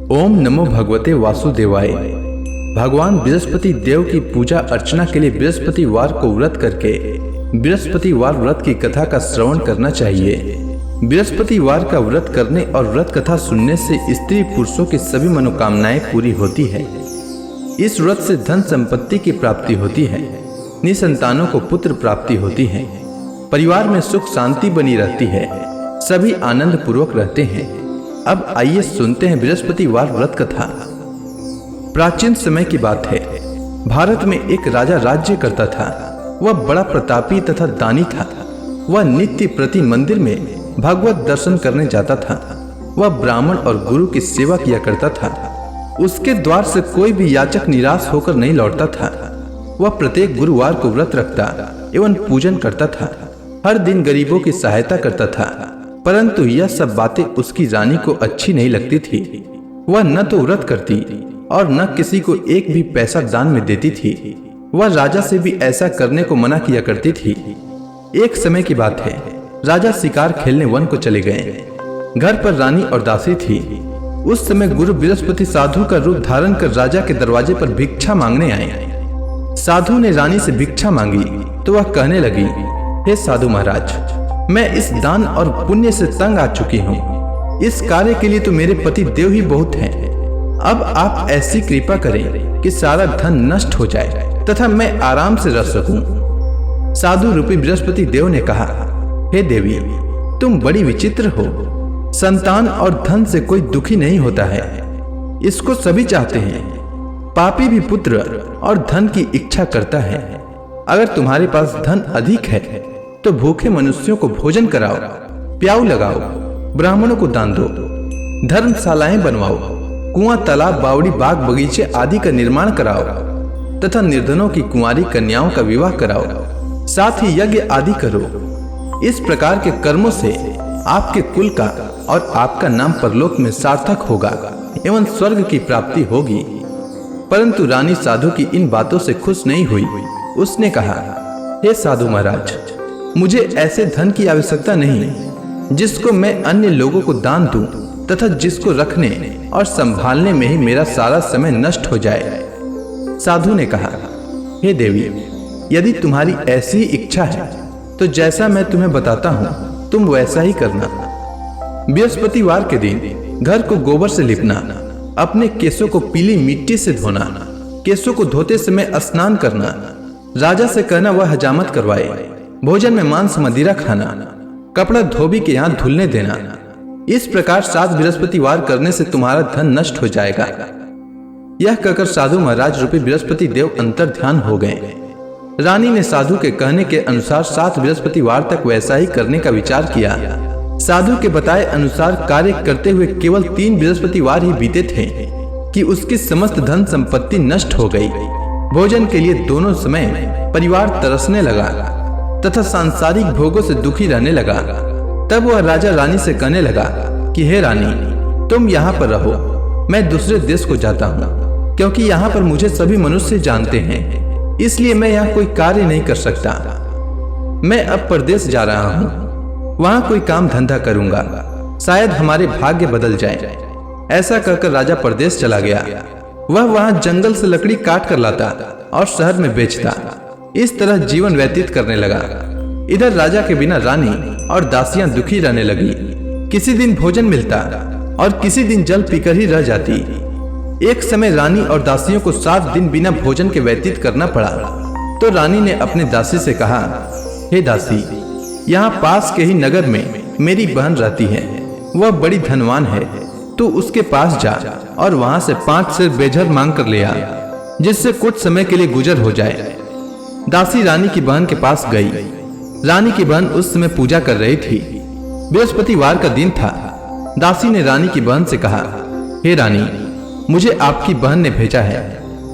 ओम नमो भगवते वासुदेवाय। भगवान बृहस्पति देव की पूजा अर्चना के लिए बृहस्पतिवार को व्रत करके बृहस्पतिवार व्रत की कथा का श्रवण करना चाहिए। बृहस्पतिवार का व्रत करने और व्रत कथा सुनने से स्त्री पुरुषों की सभी मनोकामनाएं पूरी होती है। इस व्रत से धन संपत्ति की प्राप्ति होती है, निसंतानों को पुत्र प्राप्ति होती है, परिवार में सुख शांति बनी रहती है, सभी आनंद पूर्वक रहते हैं। अब आइए सुनते हैं बृहस्पतिवार व्रत कथा। प्राचीन समय की बात है। भारत में एक राजा राज्य करता था। वह बड़ा प्रतापी तथा दानी था। वह नित्य प्रति मंदिर में भगवत दर्शन करने जाता था। वह ब्राह्मण और गुरु की सेवा किया करता था। उसके द्वार से कोई भी याचक निराश होकर नहीं लौटता था। वह प्रत्येक गुरुवार को व्रत रखता एवं पूजन करता था। हर दिन गरीबों की सहायता करता था। परंतु यह सब बातें उसकी रानी को अच्छी नहीं लगती थी। वह न तो व्रत करती और न किसी को एक भी पैसा दान में देती थी। वह राजा से भी ऐसा करने को मना किया करती थी। एक समय की बात है। राजा शिकार खेलने वन को चले गए। घर पर रानी और दासी थी। उस समय गुरु बृहस्पति साधु का रूप धारण कर राजा के दरवाजे पर भिक्षा मांगने आए। साधु ने रानी से भिक्षा मांगी तो वह कहने लगी, हे साधु महाराज, मैं इस दान और पुण्य से तंग आ चुकी हूँ। इस कार्य के लिए तो मेरे पति देव ही बहुत हैं। अब आप ऐसी कृपा करें कि सारा धन नष्ट हो जाए तथा मैं आराम से रह सकूं। साधु रूपी बृहस्पति देव ने कहा, हे देवी, तुम बड़ी विचित्र हो। संतान और धन से कोई दुखी नहीं होता है, इसको सभी चाहते हैं। पापी भी पुत्र और धन की इच्छा करता है। अगर तुम्हारे पास धन अधिक है तो भूखे मनुष्यों को भोजन कराओ, प्याऊ लगाओ, ब्राह्मणों को दान दो, धर्मशालाएं बनवाओ, कुआं, तालाब, बावड़ी, बाग, बगीचे आदि का निर्माण कराओ तथा निर्धनों की कुंवारी कन्याओं का विवाह कराओ। साथ ही यज्ञ आदि करो। इस प्रकार के कर्मों से आपके कुल का और आपका नाम परलोक में सार्थक होगा एवं स्वर्ग की प्राप्ति होगी। परंतु रानी साधु की इन बातों से खुश नहीं हुई। उसने कहा, हे साधु महाराज, मुझे ऐसे धन की आवश्यकता नहीं जिसको मैं अन्य लोगों को दान दूं तथा जिसको रखने और संभालने में ही मेरा सारा समय नष्ट हो जाए। साधु ने कहा, हे देवी, यदि तुम्हारी ऐसी इच्छा है तो जैसा मैं तुम्हें बताता हूँ तुम वैसा ही करना। बृहस्पतिवार के दिन घर को गोबर से लिपना, अपने केसों को पीली मिट्टी से धोना, केसों को धोते समय स्नान करना, राजा से कहना वह हजामत करवाए, भोजन में मांस मदिरा खाना, कपड़ा धोबी के यहाँ धुलने देना। इस प्रकार 7 बृहस्पतिवार करने से तुम्हारा धन नष्ट हो जाएगा। यह कहकर साधु महाराज रूपी बृहस्पति देव अंतर ध्यान हो गए। रानी ने साधु के कहने के अनुसार 7 बृहस्पतिवार तक वैसा ही करने का विचार किया। साधु के बताए अनुसार कार्य करते हुए केवल 3 बृहस्पतिवार ही बीते थे कि उसकी समस्त धन संपत्ति नष्ट हो गई। भोजन के लिए दोनों समय परिवार तरसने लगा तथा सांसारिक भोगों से दुखी रहने लगा। तब वह राजा रानी से कहने लगा कि हे रानी, तुम यहाँ पर रहो, मैं दूसरे देश को जाता हूँ, क्योंकि यहाँ पर मुझे सभी मनुष्य जानते हैं, इसलिए मैं यहाँ कोई कार्य नहीं कर सकता। मैं अब परदेश जा रहा हूँ, वहाँ कोई काम धंधा करूंगा, शायद हमारे भाग्य बदल जाए। ऐसा कहकर राजा परदेश चला गया। वह वहाँ जंगल से लकड़ी काट कर लाता और शहर में बेचता। इस तरह जीवन व्यतीत करने लगा। इधर राजा के बिना रानी और दासियां दुखी रहने लगी। किसी दिन भोजन मिलता और किसी दिन जल पीकर ही रह जाती। एक समय रानी और दासियों को 7 दिन बिना भोजन के व्यतीत करना पड़ा। तो रानी ने अपने दासी से कहा, हे दासी, यहाँ पास के ही नगर में मेरी बहन रहती है। वह बड़ी धनवान है, तू उसके पास जा और वहां से 5 सेर बेझर मांग कर ले आ, जिससे कुछ समय के लिए गुजर हो जाए। दासी रानी की बहन के पास गई। रानी की बहन उस समय पूजा कर रही थी। बृहस्पतिवार का दिन था। दासी ने रानी की बहन से कहा, हे रानी, मुझे आपकी बहन ने भेजा है,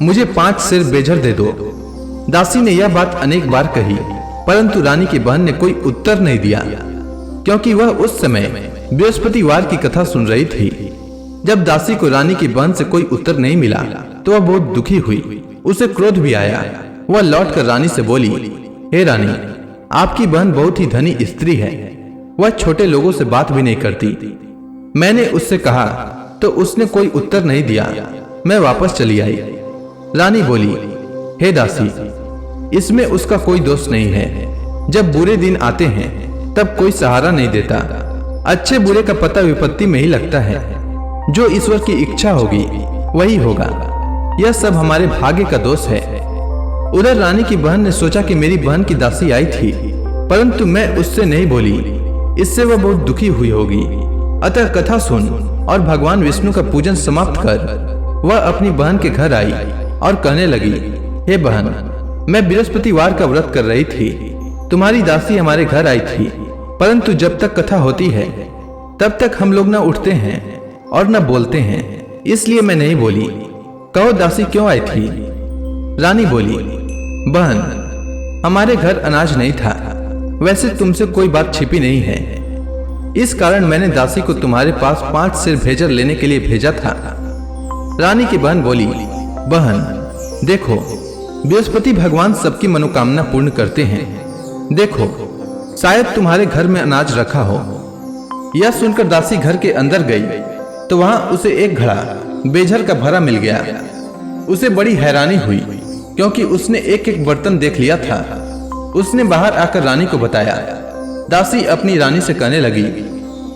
मुझे 5 सेर बेझर दे दो। दासी ने यह बात अनेक बार कही, परंतु रानी की बहन ने कोई उत्तर नहीं दिया, क्योंकि वह उस समय बृहस्पतिवार की कथा सुन रही थी। जब दासी को रानी की बहन से कोई उत्तर नहीं मिला तो वह बहुत दुखी हुई। उसे क्रोध भी आया। वह लौटकर रानी से बोली, हे रानी, आपकी बहन बहुत ही धनी स्त्री है। वह छोटे लोगों से बात भी नहीं करती। मैंने उससे कहा तो उसने कोई उत्तर नहीं दिया। मैं वापस चली आई। रानी बोली, हे दासी, इसमें उसका कोई दोष नहीं है। जब बुरे दिन आते हैं तब कोई सहारा नहीं देता। अच्छे बुरे का पता विपत्ति में ही लगता है। जो ईश्वर की इच्छा होगी वही होगा। यह सब हमारे भाग्य का दोष है। उधर रानी की बहन ने सोचा कि मेरी बहन की दासी आई थी, परंतु मैं उससे नहीं बोली। इससे वह बहुत दुखी हुई होगी। अतः कथा सुन और भगवान विष्णु का पूजन समाप्त कर वह अपनी बहन के घर आई और कहने लगी, हे बहन, मैं बृहस्पतिवार का व्रत कर रही थी। तुम्हारी दासी हमारे घर आई थी, परंतु जब तक कथा होती है तब तक हम लोग न उठते हैं और न बोलते हैं, इसलिए मैं नहीं बोली। कहो दासी क्यों आई थी? रानी बोली, बहन, हमारे घर अनाज नहीं था। वैसे तुमसे कोई बात छिपी नहीं है। इस कारण मैंने दासी को तुम्हारे पास 5 सेर भेजर लेने के लिए भेजा था। रानी की बहन बोली, बहन देखो, बृहस्पति भगवान सबकी मनोकामना पूर्ण करते हैं। देखो, शायद तुम्हारे घर में अनाज रखा हो। यह सुनकर दासी घर के अंदर गई तो वहां उसे एक घड़ा बेझर का भरा मिल गया। उसे बड़ी हैरानी हुई क्योंकि उसने एक एक बर्तन देख लिया था। उसने बाहर आकर रानी को बताया। दासी अपनी रानी से कहने लगी,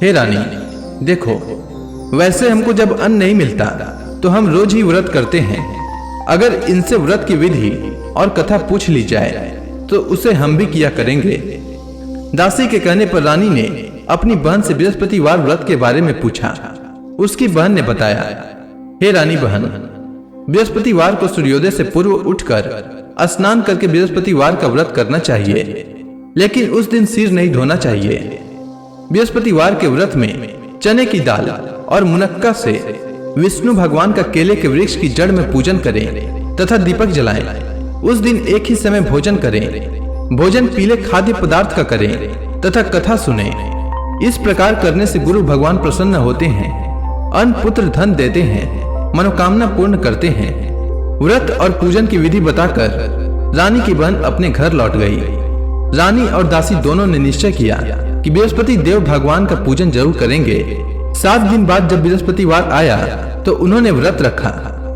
हे रानी, देखो, वैसे हमको जब अन्न नहीं मिलता तो हम रोज ही व्रत करते हैं। अगर इनसे व्रत की विधि और कथा पूछ ली जाए तो उसे हम भी किया करेंगे। दासी के कहने पर रानी ने अपनी बहन से बृहस्पतिवार व्रत के बारे में पूछा। उसकी बहन ने बताया, हे रानी बहन, बृहस्पतिवार को सूर्योदय से पूर्व उठकर स्नान करके बृहस्पतिवार का व्रत करना चाहिए, लेकिन उस दिन सिर नहीं धोना चाहिए। बृहस्पतिवार के व्रत में चने की दाल और मुनक्का से विष्णु भगवान का केले के वृक्ष की जड़ में पूजन करें तथा दीपक जलाएं। उस दिन एक ही समय भोजन करें। भोजन पीले खाद्य पदार्थ का करें तथा कथा सुने। इस प्रकार करने से गुरु भगवान प्रसन्न होते हैं, अन्न पुत्र धन देते हैं, मनोकामना पूर्ण करते हैं। व्रत और पूजन की विधि बताकर रानी की बहन अपने घर लौट गई। रानी और दासी दोनों ने निश्चय किया कि बृहस्पति देव भगवान का पूजन जरूर करेंगे। 7 दिन बाद जब बृहस्पतिवार आया तो उन्होंने व्रत रखा।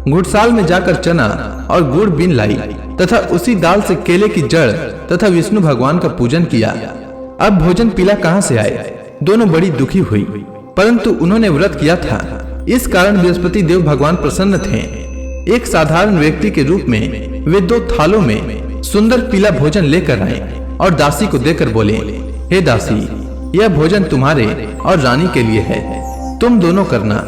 घुड़साल में जाकर चना और गुड़ बीन लाई तथा उसी दाल से केले की जड़ तथा विष्णु भगवान का पूजन किया। अब भोजन पीला कहाँ से आए? दोनों बड़ी दुखी हुई, परंतु उन्होंने व्रत किया था, इस कारण बृहस्पति देव भगवान प्रसन्न थे। एक साधारण व्यक्ति के रूप में वे 2 थालों में सुंदर पीला भोजन लेकर आए और दासी को देकर बोले, हे दासी, यह भोजन तुम्हारे और रानी के लिए है, तुम दोनों करना।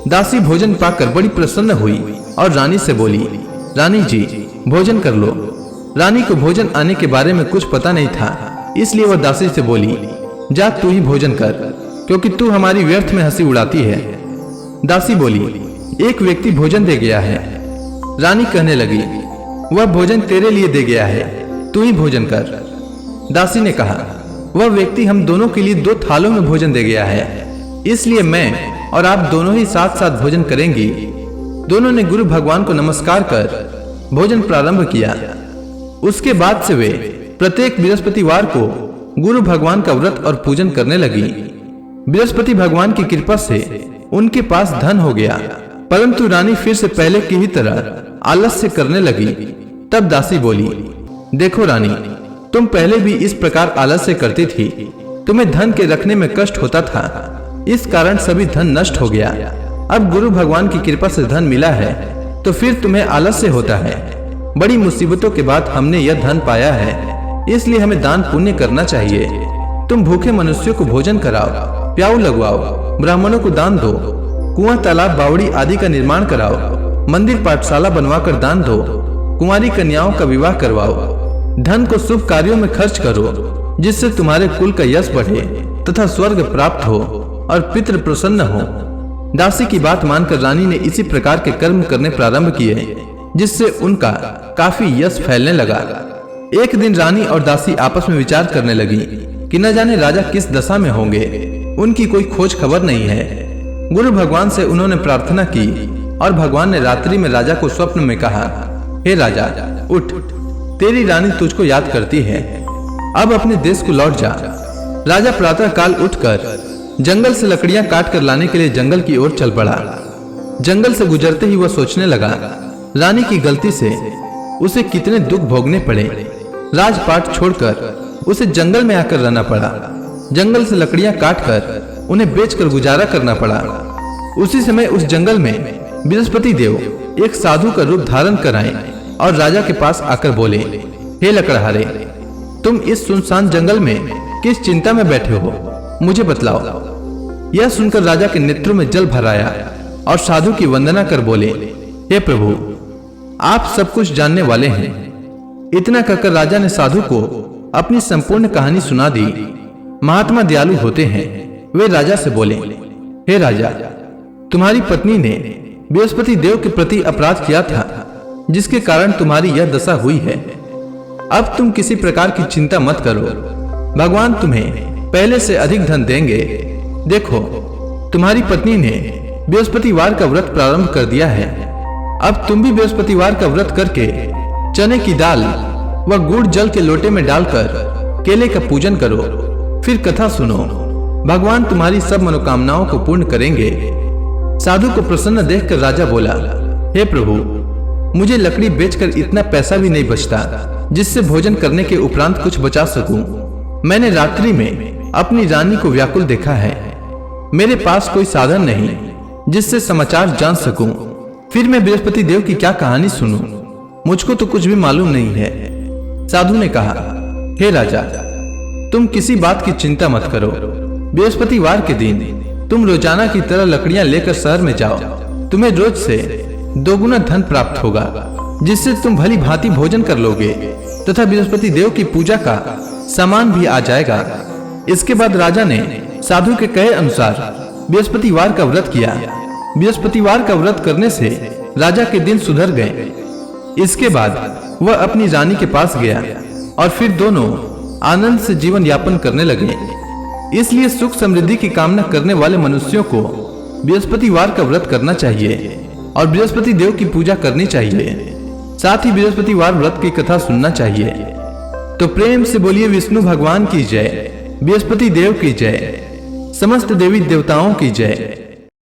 दासी भोजन पाकर बड़ी प्रसन्न हुई और रानी से बोली, रानी जी, भोजन कर लो। रानी को भोजन आने के बारे में कुछ पता नहीं था, इसलिए वह दासी से बोली, जा तू ही भोजन कर, क्योंकि तू हमारी व्यर्थ में हंसी उड़ाती है। दासी बोली, एक व्यक्ति भोजन दे गया है। रानी कहने लगी, वह भोजन तेरे लिए दे गया है, तू ही भोजन कर। दासी ने कहा, वह व्यक्ति हम दोनों के लिए 2 थालों में भोजन दे गया है, इसलिए मैं और आप दोनों ही साथ साथ भोजन करेंगी। दोनों ने गुरु भगवान को नमस्कार कर भोजन प्रारंभ किया। उसके बाद से वे प्रत्येक बृहस्पतिवार को गुरु भगवान का व्रत और पूजन करने लगी। बृहस्पति भगवान की कृपा से उनके पास धन हो गया, परंतु रानी फिर से पहले की ही तरह आलस्य करने लगी। तब दासी बोली, देखो रानी, तुम पहले भी इस प्रकार आलस्य करती थी। तुम्हें धन के रखने में कष्ट होता था, इस कारण सभी धन नष्ट हो गया। अब गुरु भगवान की कृपा से धन मिला है तो फिर तुम्हें आलस्य होता है। बड़ी मुसीबतों के बाद हमने यह धन पाया है, इसलिए हमें दान पुण्य करना चाहिए। तुम भूखे मनुष्यों को भोजन कराओ, प्याऊ लगवाओ, ब्राह्मणों को दान दो, कुआं तालाब बावड़ी आदि का निर्माण कराओ, मंदिर पाठशाला बनवाकर दान दो, कुंवारी कन्याओं का विवाह करवाओ। धन को शुभ कार्यों में खर्च करो, जिससे तुम्हारे कुल का यश बढ़े तथा स्वर्ग प्राप्त हो और पितृ प्रसन्न हो। दासी की बात मानकर रानी ने इसी प्रकार के कर्म करने प्रारंभ किए, जिससे उनका काफी यश फैलने लगा। एक दिन रानी और दासी आपस में विचार करने लगी कि न जाने राजा किस दशा में होंगे, उनकी कोई खोज खबर नहीं है। गुरु भगवान से उन्होंने प्रार्थना की और भगवान ने रात्रि में राजा को स्वप्न में कहा, हे राजा, उठ, तेरी रानी तुझको याद करती है, अब अपने देश को लौट जा। राजा प्रातः काल उठकर जंगल से लकड़ियां काट कर लाने के लिए जंगल की ओर चल पड़ा। जंगल से गुजरते ही वह सोचने लगा, रानी की गलती से उसे कितने दुख भोगने पड़े। राजपाट छोड़कर उसे जंगल में आकर रहना पड़ा। जंगल से लकड़ियां काटकर उन्हें बेचकर गुजारा करना पड़ा। उसी समय उस जंगल में बृहस्पति देव एक साधु का रूप धारण कर आए और राजा के पास आकर बोले, हे लकड़हारे, तुम इस सुनसान जंगल में किस चिंता में बैठे हो, मुझे बतलाओ। यह सुनकर राजा के नेत्रों में जल भर आया और साधु की वंदना कर बोले, हे प्रभु, आप सब कुछ जानने वाले हैं। इतना कहकर राजा ने साधु को अपनी संपूर्ण कहानी सुना दी। महात्मा दयालु होते हैं। वे राजा से बोले, हे राजा, तुम्हारी पत्नी ने बृहस्पति देव के प्रति अपराध किया था, जिसके कारण तुम्हारी यह दशा हुई है। अब तुम किसी प्रकार की चिंता मत करो, भगवान तुम्हें पहले से अधिक धन देंगे। देखो, तुम्हारी पत्नी ने बृहस्पतिवार का व्रत प्रारंभ कर दिया है। अब तुम भी बृहस्पतिवार का व्रत करके चने की दाल व गुड़ जल के लोटे में डालकर केले का पूजन करो, फिर कथा सुनो। भगवान तुम्हारी सब मनोकामनाओं को पूर्ण करेंगे। साधु को प्रसन्न देखकर राजा बोला, हे प्रभु, मुझे लकड़ी बेचकर इतना पैसा भी नहीं बचता जिससे भोजन करने के उपरांत कुछ बचा सकूं। मैंने रात्रि में अपनी रानी को व्याकुल देखा है। मेरे पास कोई साधन नहीं जिससे समाचार जान सकूं। फिर मैं बृहस्पति देव की क्या कहानी सुनूं? मुझको तो कुछ भी मालूम नहीं है। साधु ने कहा, हे राजा, तुम किसी बात की चिंता मत करो। बृहस्पतिवार के दिन तुम रोजाना की तरह लकड़ियां लेकर शहर में जाओ। तुम्हें रोज से 2 गुना धन प्राप्त होगा, जिससे तुम भली भांति भोजन कर लोगे तथा बृहस्पति देव की पूजा का सामान भी आ जाएगा। इसके बाद राजा ने साधु के कहे अनुसार बृहस्पतिवार का व्रत किया। बृहस्पतिवार का व्रत करने से राजा के दिन सुधर गए। इसके बाद वह अपनी रानी के पास गया और फिर दोनों आनंद से जीवन यापन करने लगे। इसलिए सुख समृद्धि की कामना करने वाले मनुष्यों को बृहस्पतिवार का व्रत करना चाहिए और बृहस्पति देव की पूजा करनी चाहिए। साथ ही बृहस्पतिवार व्रत की कथा सुनना चाहिए। तो प्रेम से बोलिए विष्णु भगवान की जय, बृहस्पति देव की जय, समस्त देवी देवताओं की जय।